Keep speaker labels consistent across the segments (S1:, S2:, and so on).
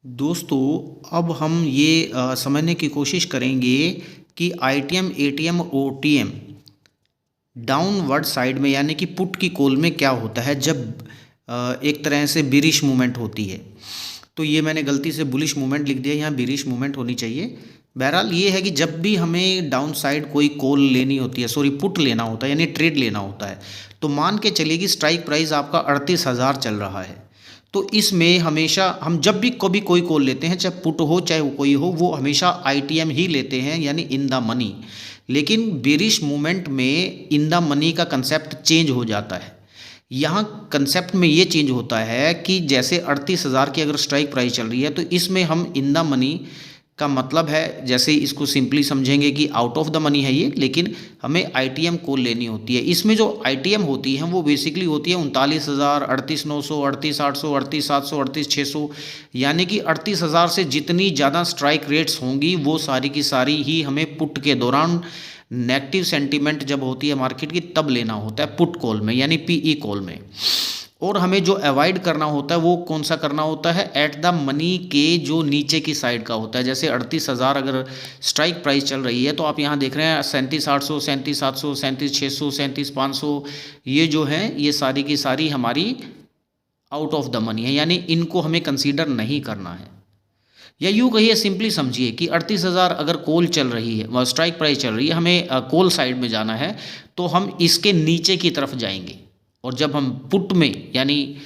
S1: दोस्तों, अब हम ये समझने की कोशिश करेंगे कि ITM, ATM, OTM downward side में यानी कि पुट की कॉल में क्या होता है जब एक तरह से बिरिश मूवमेंट होती है। तो ये मैंने गलती से बुलिश मूवमेंट लिख दिया, यहाँ बिरिश मूवमेंट होनी चाहिए। बहरहाल ये है कि जब भी हमें डाउन साइड कोई कॉल लेनी होती है, सॉरी पुट लेना होता है यानी ट्रेड लेना होता है, तो मान के चलिए कि स्ट्राइक प्राइस आपका 38,000 चल रहा है। तो इसमें हमेशा हम जब भी कभी कोई कॉल लेते हैं, चाहे पुट हो चाहे वो कोई हो, वो हमेशा आईटीएम ही लेते हैं यानी इन द मनी। लेकिन बेरिश मूवमेंट में इन द मनी का कंसेप्ट चेंज हो जाता है। यहाँ कंसेप्ट में ये चेंज होता है कि जैसे 38,000 की अगर स्ट्राइक प्राइस चल रही है तो इसमें हम इन द मनी का मतलब है, जैसे इसको सिंपली समझेंगे कि आउट ऑफ द मनी है ये, लेकिन हमें आईटीएम कॉल लेनी होती है। इसमें जो आईटीएम होती है वो बेसिकली होती है 39,000, 38,900, 38,800, 38,700, 38,600, यानी कि 38,000 से जितनी ज़्यादा स्ट्राइक रेट्स होंगी वो सारी की सारी ही हमें पुट के दौरान नेगेटिव सेंटीमेंट जब होती है मार्केट की तब लेना होता है पुट कॉल में यानी पीई कॉल में। और हमें जो अवॉइड करना होता है वो कौन सा करना होता है, एट द मनी के जो नीचे की साइड का होता है। जैसे 38,000 अगर स्ट्राइक प्राइस चल रही है तो आप यहाँ देख रहे हैं 37,800, 37,700, 37,600, 37,500, ये जो हैं ये सारी की सारी हमारी आउट ऑफ द मनी है, यानी इनको हमें कंसीडर नहीं करना है। या यूँ कहिए, सिंपली समझिए कि 38,000 अगर कॉल चल रही है, स्ट्राइक प्राइस चल रही है, हमें कॉल साइड में जाना है तो हम इसके नीचे की तरफ जाएंगे। और जब हम पुट में यानी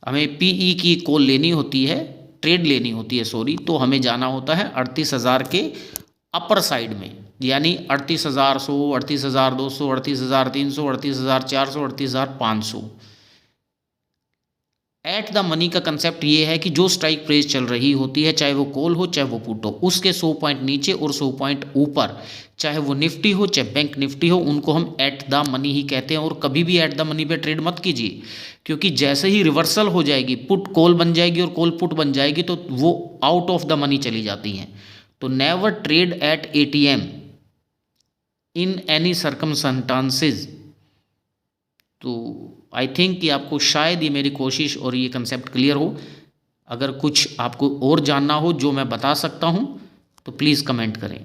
S1: हमें पीई की कॉल लेनी होती है, ट्रेड लेनी होती है सॉरी, तो हमें जाना होता है 38,000 के अपर साइड में, यानी 38,100, 38,200, 38,300, 38,400, 38,500। एट द मनी का कंसेप्ट ये है कि जो स्ट्राइक प्राइस चल रही होती है, चाहे वो कॉल हो चाहे वो पुट हो, उसके 100 पॉइंट नीचे और 100 पॉइंट ऊपर, चाहे वो निफ्टी हो चाहे बैंक निफ्टी हो, उनको हम एट द मनी ही कहते हैं। और कभी भी एट द मनी पे ट्रेड मत कीजिए, क्योंकि जैसे ही रिवर्सल हो जाएगी, पुट कॉल बन जाएगी और कॉल पुट बन जाएगी, तो वो आउट ऑफ द मनी चली जाती हैं। तो never trade at ATM in any circumstances. तो आई थिंक कि आपको शायद ये मेरी कोशिश और ये कंसेप्ट क्लियर हो। अगर कुछ आपको और जानना हो जो मैं बता सकता हूँ तो प्लीज़ कमेंट करें।